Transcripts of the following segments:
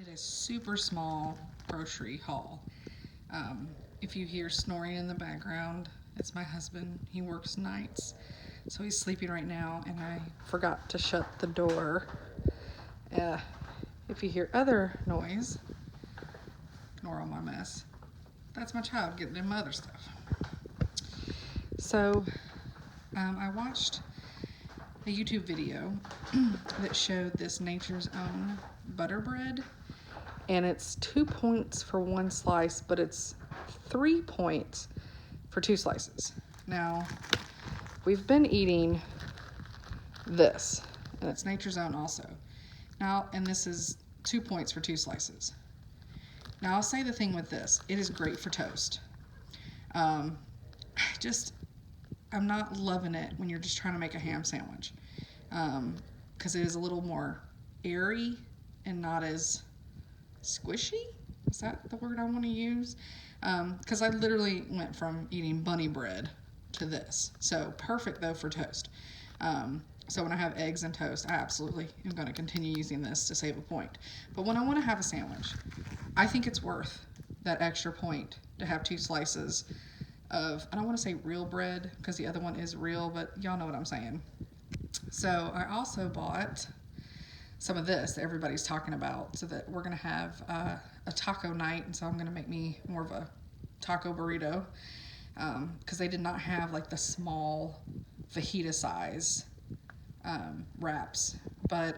did a super small grocery haul. If you hear snoring in the background, it's my husband. He works nights, so he's sleeping right now, and I forgot to shut the door. If you hear other noise, ignore all my mess. That's my child getting in my other stuff. So, I watched a YouTube video that showed this Nature's Own butter bread, and it's 2 points for one slice, but it's 3 points for 2 slices. Now, we've been eating this, and it's Nature's Own also. Now, and this is 2 points for 2 slices. Now, I'll say the thing with this, it is great for toast. I'm not loving it when you're just trying to make a ham sandwich, because it is a little more airy and not as squishy. Is that the word I want to use? Because I literally went from eating bunny bread to this. So perfect though for toast. So when I have eggs and toast, I absolutely am going to continue using this to save a point. But when I want to have a sandwich, I think it's worth that extra point to have 2 slices of, I don't want to say real bread because the other one is real, but y'all know what I'm saying. So I also bought some of this that everybody's talking about, so that we're going to have a taco night, and so I'm going to make me more of a taco burrito, because they did not have like the small fajita size wraps, but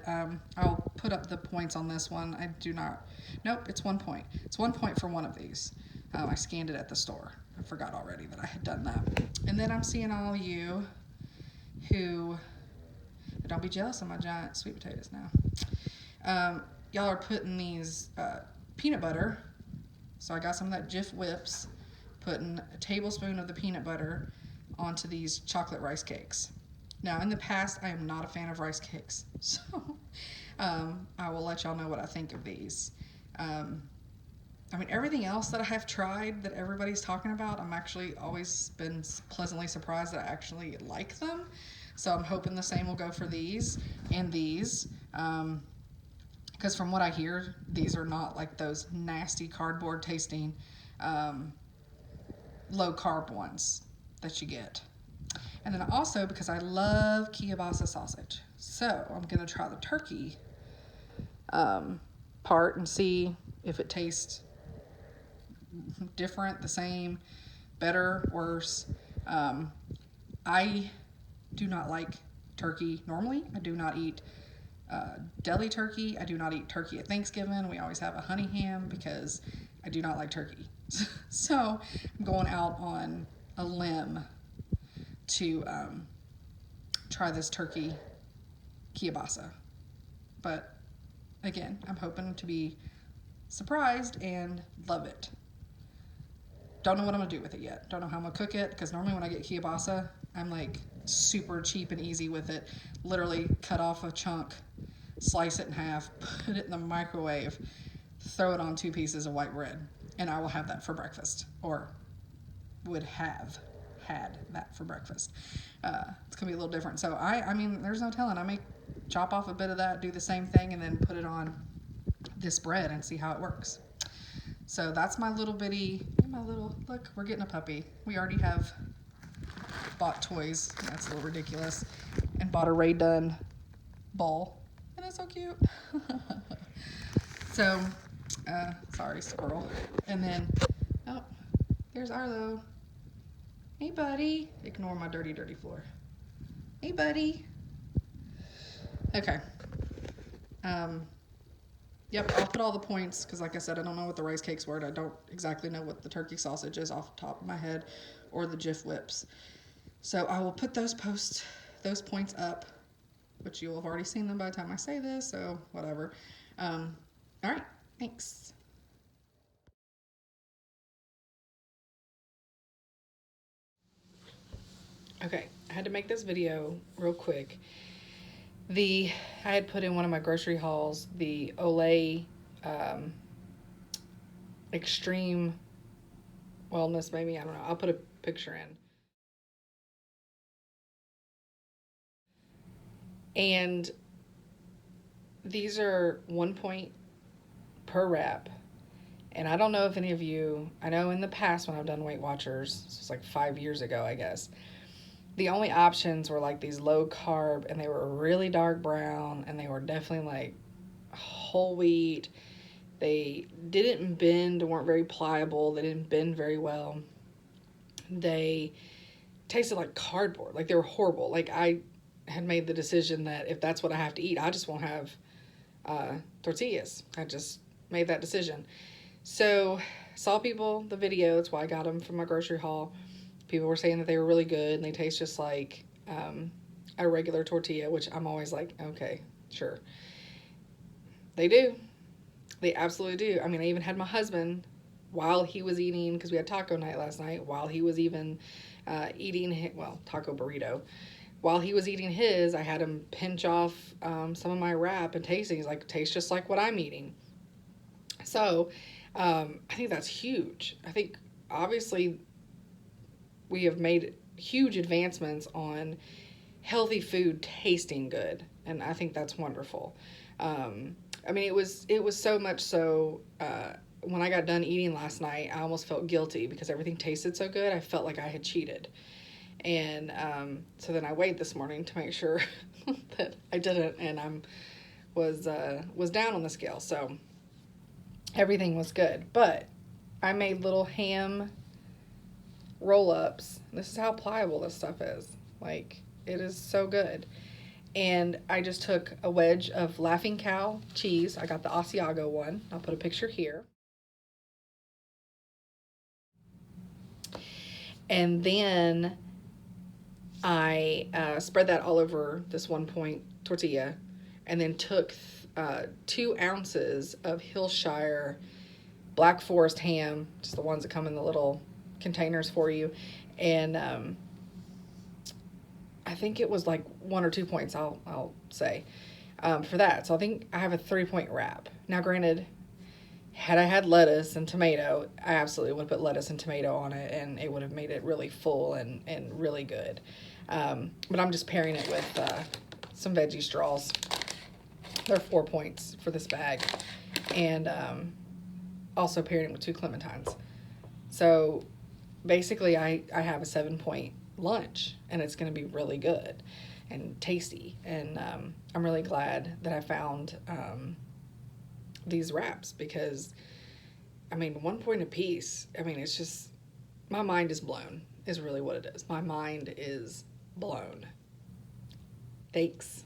I'll put up the points on this one. I do not, nope, it's 1 point. It's 1 point for one of these. I scanned it at the store. I forgot already that I had done that. And then I'm seeing all you who, don't be jealous of my giant sweet potatoes now. Y'all are putting these peanut butter. So I got some of that Jif Whips, putting a tablespoon of the peanut butter onto these chocolate rice cakes. Now, in the past, I am not a fan of rice cakes, so I will let y'all know what I think of these. I mean, everything else that I have tried that everybody's talking about, I'm actually always been pleasantly surprised that I actually like them. So I'm hoping the same will go for these and these. Because from what I hear, these are not like those nasty cardboard tasting low carb ones that you get. And then also, because I love kielbasa sausage, so I'm gonna try the turkey part and see if it tastes different, the same, better, worse. I do not like turkey normally. I do not eat deli turkey. I do not eat turkey at Thanksgiving. We always have a honey ham because I do not like turkey. So I'm going out on a limb to try this turkey kielbasa. But again, I'm hoping to be surprised and love it. Don't know what I'm gonna do with it yet. Don't know how I'm gonna cook it, because normally when I get kielbasa, I'm like super cheap and easy with it. Literally cut off a chunk, slice it in half, put it in the microwave, throw it on 2 pieces of white bread, and I will have that for breakfast, or would have had that for breakfast. It's gonna be a little different. So I mean, there's no telling. I may chop off a bit of that, do the same thing, and then put it on this bread and see how it works. So that's my little bitty, look, we're getting a puppy. We already have bought toys. That's a little ridiculous. And bought a Ray Dunn ball. And it's so cute. So, sorry, squirrel. And then, oh, there's Arlo. Hey, buddy. Ignore my dirty, dirty floor. Hey, buddy. Okay. Yep, I'll put all the points, because like I said, I don't know what the rice cakes were. I don't exactly know what the turkey sausage is off the top of my head, or the Jif Whips. So I will put those points up, which you'll have already seen them by the time I say this, so whatever. All right, thanks. Okay, I had to make this video real quick. I had put in one of my grocery hauls the Olay Extreme Wellness, maybe, I don't know. I'll put a picture in. And these are 1 point per wrap. And I don't know if any of you, I know in the past when I've done Weight Watchers, this was like 5 years ago, I guess, the only options were like these low carb, and they were really dark brown, and they were definitely like whole wheat. They didn't bend, weren't very pliable, they didn't bend very well. They tasted like cardboard, like they were horrible. Like I had made the decision that if that's what I have to eat, I just won't have tortillas. I just made that decision. So saw people, the video, that's why I got them from my grocery haul. People were saying that they were really good and they taste just like a regular tortilla, which I'm always like, okay, sure. They do. They absolutely do. I mean, I even had my husband, while he was eating, because we had taco night last night, while he was even eating, taco burrito, while he was eating his, I had him pinch off some of my wrap and tasting. He's like, tastes just like what I'm eating. So I think that's huge. I think obviously we have made huge advancements on healthy food tasting good, and I think that's wonderful. I mean, it was so much so when I got done eating last night, I almost felt guilty because everything tasted so good. I felt like I had cheated. And so then I weighed this morning to make sure that I didn't, and was down on the scale. So everything was good. But I made little ham roll-ups. This is how pliable this stuff is. Like, it is so good. And I just took a wedge of Laughing Cow cheese. I got the Asiago one. I'll put a picture here. And then I spread that all over this 1 point tortilla, and then took 2 ounces of Hillshire Black Forest ham, just the ones that come in the little containers for you, and I think it was like 1 or 2 points, I'll say, for that. So I think I have a 3-point wrap. Now, granted, had I had lettuce and tomato, I absolutely would put lettuce and tomato on it, and it would have made it really full and really good. But I'm just pairing it with some veggie straws. They're 4 points for this bag. And also pairing it with 2 clementines. So basically I have a 7-point lunch, and it's going to be really good and tasty. And I'm really glad that I found these wraps, because I mean, 1 point a piece, I mean, it's just, my mind is blown, is really what it is. My mind is blown. Thanks.